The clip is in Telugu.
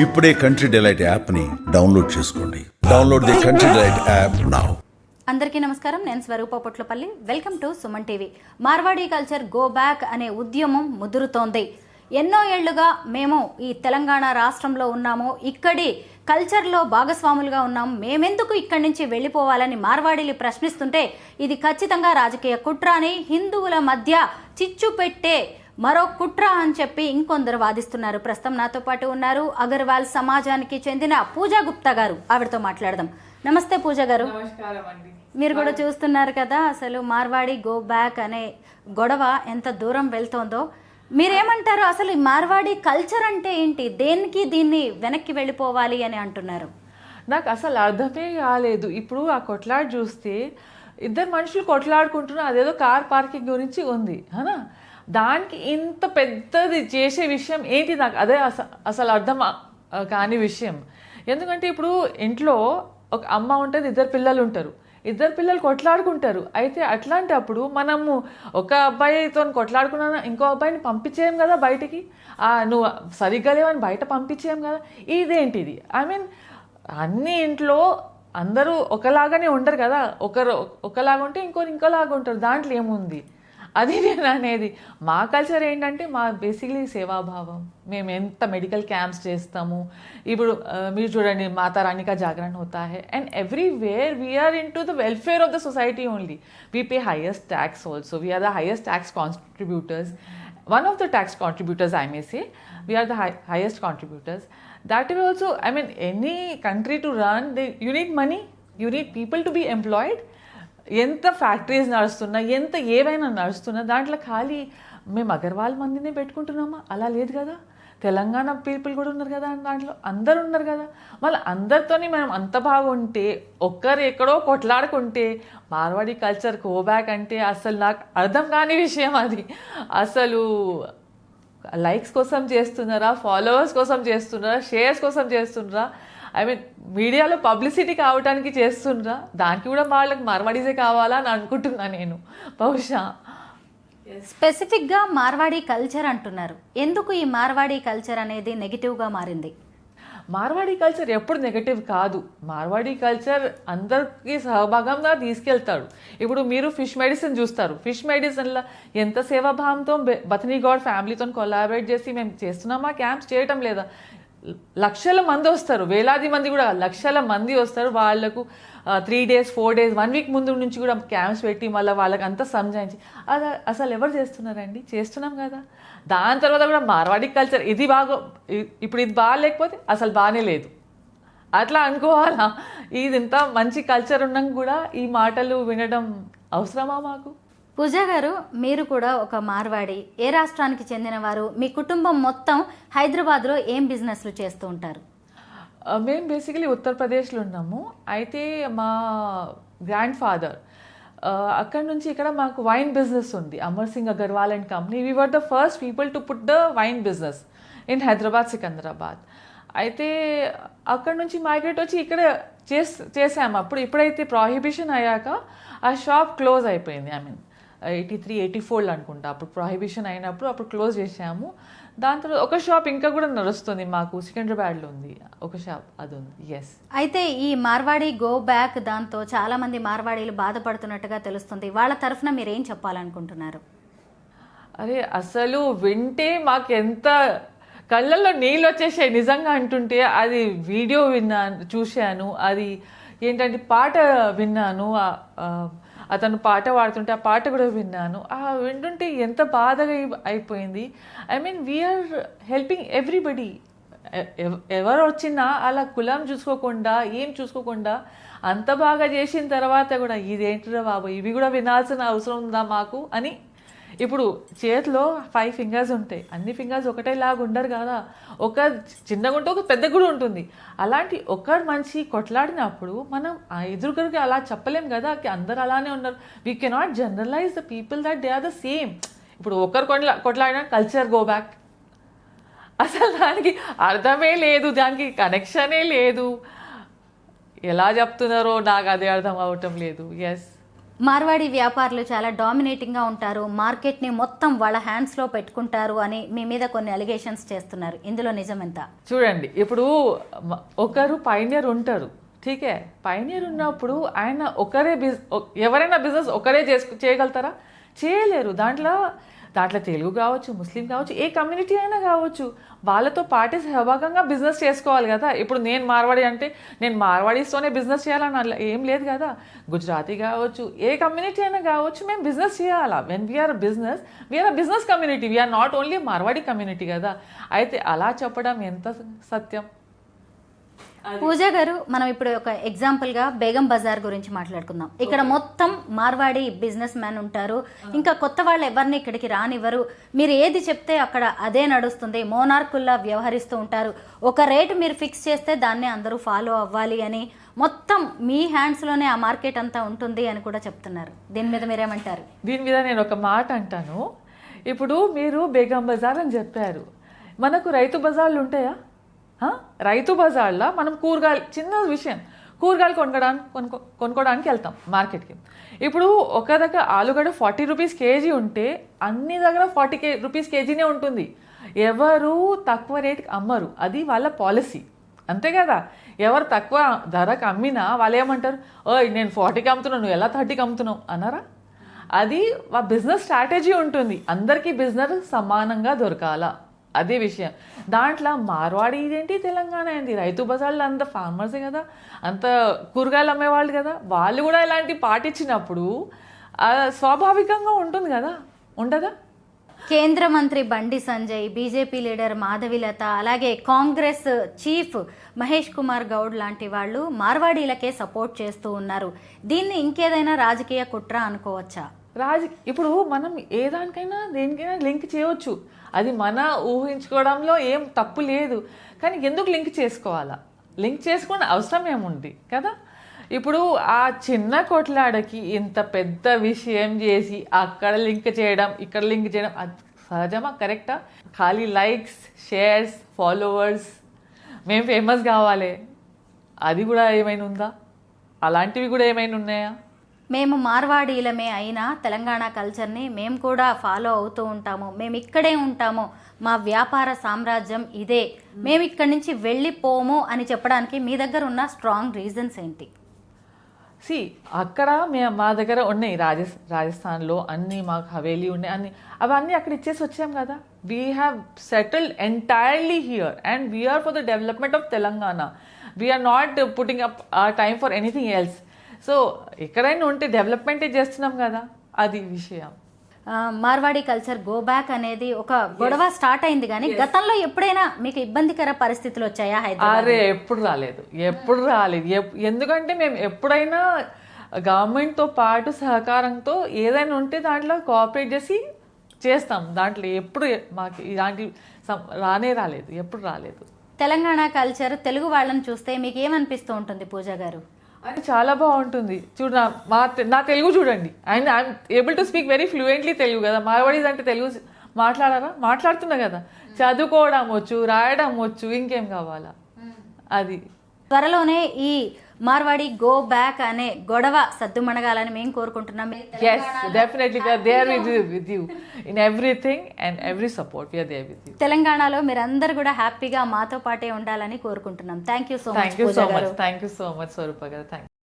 ఇప్పుడే కంట్రీ డిలైట్ యాప్ని డౌన్లోడ్ చేసుకోండి. Download the Country Delight app now. అందరికీ నమస్కారం. నేను Swarupa Potlapalli. Welcome to Suman TV. Marwadi culture go back అనే ఉద్యమం ముదురుతోంది. ఎన్నో ఏళ్లుగా మేము ఈ తెలంగాణ రాష్ట్రంలో ఉన్నాము, ఇక్కడి కల్చర్లో భాగస్వాములుగా ఉన్నాము, మేమెందుకు ఇక్కడి నుంచి వెళ్ళిపోవాలని మార్వాడీలు ప్రశ్నిస్తుంటే ఇది ఖచ్చితంగా రాజకీయ కుట్ర అని, హిందువుల మధ్య చిచ్చు పెట్టే మరో కుట్ర అని చెప్పి ఇంకొందరు వాదిస్తున్నారు. ప్రస్తుతం నాతో పాటు ఉన్నారు అగర్వాల్ సమాజానికి చెందిన పూజా గుప్తా గారు. ఆవిడతో మాట్లాడదాం. నమస్తే పూజ గారు. మీరు కూడా చూస్తున్నారు కదా అసలు మార్వాడి గో బ్యాక్ అనే గొడవ ఎంత దూరం వెళ్తోందో. మీరేమంటారు? అసలు ఈ మార్వాడి కల్చర్ అంటే ఏంటి? దేనికి దీన్ని వెనక్కి వెళ్ళిపోవాలి అని అంటున్నారు? నాకు అసలు అర్థమే కాలేదు. ఇప్పుడు ఆ కొట్లాట చూస్తే ఇద్దరు మనుషులు కొట్లాడుకుంటున్నారు, అదేదో కార్ పార్కింగ్ గురించి ఉంది అనా, దానికి ఇంత పెద్దది చేసే విషయం ఏంటి? నాకు అదే అసలు అర్థం కాని విషయం. ఎందుకంటే ఇప్పుడు ఇంట్లో ఒక అమ్మ ఉంటుంది, ఇద్దరు పిల్లలు ఉంటారు, ఇద్దరు పిల్లలు కొట్లాడుకుంటారు. అయితే అట్లాంటప్పుడు మనము ఒక అబ్బాయితో కొట్లాడుకున్నా ఇంకో అబ్బాయిని పంపించేయం కదా బయటికి, నువ్వు సరిగ్గా లేవని బయట పంపించేయం కదా. ఇదేంటిది? ఐ మీన్ అన్ని ఇంట్లో అందరూ ఒకలాగానే ఉండరు కదా, ఒకరు ఒకలాగా ఉంటే ఇంకోలాగా ఉంటారు. దాంట్లో ఏముంది? అది నేను అనేది. మా కల్చర్ ఏంటంటే మా బేసిక్లీ సేవాభావం. మేము ఎంత మెడికల్ క్యాంప్స్ చేస్తాము. ఇప్పుడు మీరు చూడండి, మాతా రాణి కా జాగరణ హోతా హై, and everywhere we're into the welfare of the society only. We pay highest tax also. We're the highest tax contributors. One of the tax contributors I may say. We're the highest contributors. That way also, I mean, any country to run, you need money, you need people to be employed. ఎంత ఫ్యాక్టరీస్ నడుస్తున్నా, ఎంత ఏవైనా నడుస్తున్నా దాంట్లో ఖాళీ మేము అగర్వాల్ మందినే పెట్టుకుంటున్నామా? అలా లేదు కదా. తెలంగాణ పీపుల్ కూడా ఉన్నారు కదా దాంట్లో, అందరు ఉన్నారు కదా. మళ్ళీ అందరితోని మనం అంత బాగుంటే, ఒక్కరు ఎక్కడో కొట్లాడుకుంటే మార్వాడి కల్చర్ గో బ్యాక్ అంటే అసలు నాకు అర్థం కాని విషయం అది. అసలు లైక్స్ కోసం చేస్తున్నారా, ఫాలోవర్స్ కోసం చేస్తున్నారా, షేర్స్ కోసం చేస్తున్నారా, ఐ మీన్ మీడియాలో పబ్లిసిటీ కావడానికి చేస్తుండ్రా? దానికి కూడా వాళ్ళకి మార్వాడీసే కావాలా అని అనుకుంటున్నా నేను బహుశా. స్పెసిఫిక్గా మార్వాడీ కల్చర్ అంటున్నారు. ఎందుకు ఈ మార్వాడీ కల్చర్ అనేది నెగిటివ్గా మారింది? మార్వాడీ కల్చర్ ఎప్పుడు నెగటివ్ కాదు. మార్వాడీ కల్చర్ అందరికీ సహభాగంగా తీసుకెళ్తాడు. ఇప్పుడు మీరు ఫిష్ మెడిసిన్ చూస్తారు. ఫిష్ మెడిసిన్లో ఎంత సేవాభావంతో బథనీ గౌడ్ ఫ్యామిలీతో కొలాబరేట్ చేసి మేము చేస్తున్నామా? క్యాంప్స్ చేయటం లేదా? లక్షల మంది వస్తారు, వేలాది మంది కూడా లక్షల మంది వస్తారు. వాళ్ళకు 3 days 4 days 1 week ముందు నుంచి కూడా క్యాంప్స్ పెట్టి మళ్ళీ వాళ్ళకి అంతా సంజాయించి అది అసలు ఎవరు చేస్తున్నారండి? చేస్తున్నాం కదా. దాని తర్వాత కూడా మార్వాడి కల్చర్ ఇది ఇప్పుడు ఇది బాగాలేకపోతే అసలు బాగానే లేదు అట్లా అనుకోవాలా? ఇది ఇంత మంచి కల్చర్ ఉన్నాక కూడా ఈ మాటలు వినడం అవసరమా మాకు? పూజా గారు, మీరు కూడా ఒక మార్వాడి. ఏ రాష్ట్రానికి చెందినవారు? మీ కుటుంబం మొత్తం హైదరాబాద్లో ఏం బిజినెస్లు చేస్తూ ఉంటారు? మేము బేసికలీ ఉత్తరప్రదేశ్లో ఉన్నాము. అయితే మా గ్రాండ్ ఫాదర్ అక్కడ నుంచి ఇక్కడ మాకు వైన్ బిజినెస్ ఉంది, Amar Singh Agarwal and company. We were the first people to put the wine business in Hyderabad, Secunderabad. అయితే అక్కడ నుంచి మైగ్రేట్ వచ్చి ఇక్కడ చేసాము. ఇప్పుడైతే ప్రాహిబిషన్ అయ్యాక ఆ షాప్ క్లోజ్ అయిపోయింది. ఐ మీన్ 83, 84 అనుకుంటా అప్పుడు ప్రాహిబిషన్ అయినప్పుడు అప్పుడు క్లోజ్ చేసాము. దాని తర్వాత ఒక షాప్ ఇంకా కూడా నడుస్తుంది మాకు, సికింద్రాబాద్లో ఉంది ఒక షాప్, అది ఉంది. ఎస్. అయితే ఈ మార్వాడి గో బ్యాక్ దాంతో చాలా మంది మార్వాడీలు బాధపడుతున్నట్టుగా తెలుస్తుంది. వాళ్ళ తరఫున మీరు ఏం చెప్పాలనుకుంటున్నారు? అరే అసలు వింటే మాకు ఎంత కళ్ళల్లో నీళ్ళు వచ్చేసాయి నిజంగా అంటుంటే. అది వీడియో చూశాను, అది ఏంటంటే పాట విన్నాను, అతను పాట పాడుతుంటే ఆ పాట కూడా విన్నాను. వింటుంటే ఎంత బాధగా అయిపోయింది. I mean we are helping everybody. ఎవరు వచ్చినా అలా కులం చూసుకోకుండా ఏం చూసుకోకుండా అంత బాగా చేసిన తర్వాత కూడా ఇదేంటిరా బాబు, ఇవి కూడా వినాల్సిన అవసరం ఉందా మాకు అని. ఇప్పుడు చేతిలో 5 fingers ఉంటాయి, అన్ని ఫింగర్స్ ఒకటేలాగా ఉండరు కదా. ఒక చిన్నగా ఉంటే ఒక పెద్ద కూడా ఉంటుంది. అలాంటి ఒకరు మంచి కొట్లాడినప్పుడు మనం ఆ ఎదురుగరికి అలా చెప్పలేం కదా, అందరు అలానే ఉన్నారు. We cannot generalise the people that they are the same. ఇప్పుడు ఒకరు కొట్లాడినా కల్చర్ గో బ్యాక్, అసలు దానికి అర్థమే లేదు, దానికి కనెక్షనే లేదు. ఎలా చెప్తున్నారో నాకు అదే అర్థం అవటం లేదు. ఎస్. మార్వాడి వ్యాపారులు చాలా డామినేటింగ్గా ఉంటారు, మార్కెట్ని మొత్తం వాళ్ళ హ్యాండ్స్లో పెట్టుకుంటారు అని మీ మీద కొన్ని అలిగేషన్స్ చేస్తున్నారు. ఇందులో నిజం ఎంత? చూడండి, ఇప్పుడు ఒకరు పైనియర్ ఉంటారు, ఠీకే. పైనియర్ ఉన్నప్పుడు ఆయన ఒకరే ఎవరైనా బిజినెస్ ఒకరే చేయగలుగుతారా? చేయలేరు. దాంట్లో తెలుగు కావచ్చు, ముస్లిం కావచ్చు, ఏ కమ్యూనిటీ అయినా కావచ్చు, వాళ్ళతో పార్టీ సహభాగంగా బిజినెస్ చేసుకోవాలి కదా. ఇప్పుడు నేను మార్వాడి అంటే నేను మార్వాడీస్తోనే బిజినెస్ చేయాలని అలా ఏం లేదు కదా. గుజరాతీ కావచ్చు, ఏ కమ్యూనిటీ అయినా కావచ్చు, మేము బిజినెస్ చేయాలా. When we are business community, we are not only Marwari community కదా. అయితే అలా చెప్పడం ఎంత సత్యం? పూజ గారు, మనం ఇప్పుడు ఒక ఎగ్జాంపుల్గా బేగం బజార్ గురించి మాట్లాడుకుందాం. ఇక్కడ మొత్తం మార్వాడి బిజినెస్ మ్యాన్ ఉంటారు, ఇంకా కొత్త వాళ్ళు ఎవరిని ఇక్కడికి రానివ్వరు. మీరు ఏది చెప్తే అక్కడ అదే నడుస్తుంది, మోనార్కుల్లా వ్యవహరిస్తూ ఉంటారు. ఒక రేటు మీరు ఫిక్స్ చేస్తే దాన్ని అందరూ ఫాలో అవ్వాలి అని, మొత్తం మీ హ్యాండ్స్లోనే ఆ మార్కెట్ అంతా ఉంటుంది అని కూడా చెప్తున్నారు. దీని మీద మీరేమంటారు? దీని మీద నేను ఒక మాట అంటాను. ఇప్పుడు మీరు బేగం బజార్ అని చెప్పారు, మనకు రైతు బజార్లు ఉంటాయా? రైతు బజార్లో మనం కూరగాయలు, చిన్న విషయం, కూరగాయలు కొనుక్కోవడానికి వెళ్తాం మార్కెట్కి. ఇప్పుడు ఒక దగ్గర ఆలుగడ్డ 40 రూపీస్ కేజీ ఉంటే అన్ని దగ్గర 40 రూపీస్ కేజీనే ఉంటుంది. ఎవరు తక్కువ రేటుకి అమ్మరు, అది వాళ్ళ పాలసీ, అంతే కదా. ఎవరు తక్కువ ధరకు అమ్మినా వాళ్ళు ఏమంటారు, ఓయ్ నేను 40కి అమ్ముతున్నాను, నువ్వు ఎలా 30కి అమ్ముతున్నావు అన్నారా? అది బిజినెస్ స్ట్రాటజీ ఉంటుంది. అందరికీ బిజినెస్ సమానంగా దొరకాల, అదే విషయం. దాంట్లో మార్వాడి ఇదేంటి, తెలంగాణ ఏంటి, రైతు బజార్లు అంత ఫార్మర్సే కదా, అంత కూరగాయలు అమ్మేవాళ్ళు కదా, వాళ్ళు కూడా ఇలాంటి పాటించినప్పుడు స్వాభావికంగా ఉంటుంది కదా, ఉండదా? కేంద్ర మంత్రి బండి సంజయ్, బీజేపీ లీడర్ మాధవిలత, అలాగే కాంగ్రెస్ చీఫ్ మహేష్ కుమార్ గౌడ్ లాంటి వాళ్ళు మార్వాడీలకే సపోర్ట్ చేస్తూ ఉన్నారు. దీన్ని ఇంకేదైనా రాజకీయ కుట్ర అనుకోవచ్చా? ఇప్పుడు మనం ఏ దానికైనా దేనికైనా లింక్ చేయవచ్చు, అది మన ఊహించుకోవడంలో ఏం తప్పు లేదు. కానీ ఎందుకు లింక్ చేసుకోవాలా? లింక్ చేసుకునే అవసరం ఏముంది కదా. ఇప్పుడు ఆ చిన్న కొట్లాడకి ఇంత పెద్ద విషయం చేసి అక్కడ లింక్ చేయడం, ఇక్కడ లింక్ చేయడం, అది సహజమా, కరెక్టా? ఖాళీ లైక్స్, షేర్స్, ఫాలోవర్స్, మేము ఫేమస్ కావాలి, అది కూడా ఏమైనా ఉందా? అలాంటివి కూడా ఏమైనా ఉన్నాయా? మేము మార్వాడీలమే అయినా తెలంగాణ కల్చర్ని మేము కూడా ఫాలో అవుతూ ఉంటాము, మేము ఇక్కడే ఉంటాము, మా వ్యాపార సామ్రాజ్యం ఇదే, మేము ఇక్కడి నుంచి వెళ్ళిపోము అని చెప్పడానికి మీ దగ్గర ఉన్న స్ట్రాంగ్ రీజన్స్ ఏంటి? అక్కడ మా దగ్గర ఉన్నాయి, రాజస్థాన్లో అన్నీ మాకు హవేలీ ఉన్నాయి, అన్ని అవన్నీ అక్కడ ఇచ్చేసి వచ్చాం కదా. We have settled entirely here and we are for the development of Telangana. We are not putting up time for anything else. So ఎక్కడైనా ఉంటే డెవలప్మెంటే చేస్తున్నాం కదా, అది విషయం. మార్వాడి కల్చర్ గో బ్యాక్ అనేది ఒక గొడవ స్టార్ట్ అయింది, కానీ గతంలో ఎప్పుడైనా మీకు ఇబ్బందికర పరిస్థితులు వచ్చాయా హైదరాబాద్? అరే ఎప్పుడు రాలేదు. ఎందుకంటే మేము ఎప్పుడైనా గవర్నమెంట్తో పాటు సహకారంతో ఏదైనా ఉంటే దాంట్లో కోఆపరేట్ చేసి చేస్తాం. దాంట్లో ఎప్పుడు మాకు ఇలాంటి రాలేదు, ఎప్పుడు రాలేదు. తెలంగాణ కల్చర్, తెలుగు వాళ్ళని చూస్తే మీకు ఏమనిపిస్తూ ఉంటుంది పూజ గారు? అది చాలా బాగుంటుంది. చూడు, నా తెలుగు చూడండి, and I'm able to speak very fluently Telugu కదా. మార్వాడీస్ అంటే తెలుగు మాట్లాడుతున్నా కదా, చదువుకోవడం వచ్చు, రాయడం వచ్చు, ఇంకేం కావాలా? అది త్వరలోనే ఈ మార్వాడి గో బ్యాక్ అనే గొడవ సద్దుమణగాలని మేము కోరుకుంటున్నాం. Yes, definitely we are there with you in everything and every support. We are there with you. తెలంగాణలో మీరందరూ కూడా హ్యాపీగా మాతో పాటే ఉండాలని కోరుకుంటున్నాం. Thank you so much. Thank you so much, Swarupa garu. Thank you.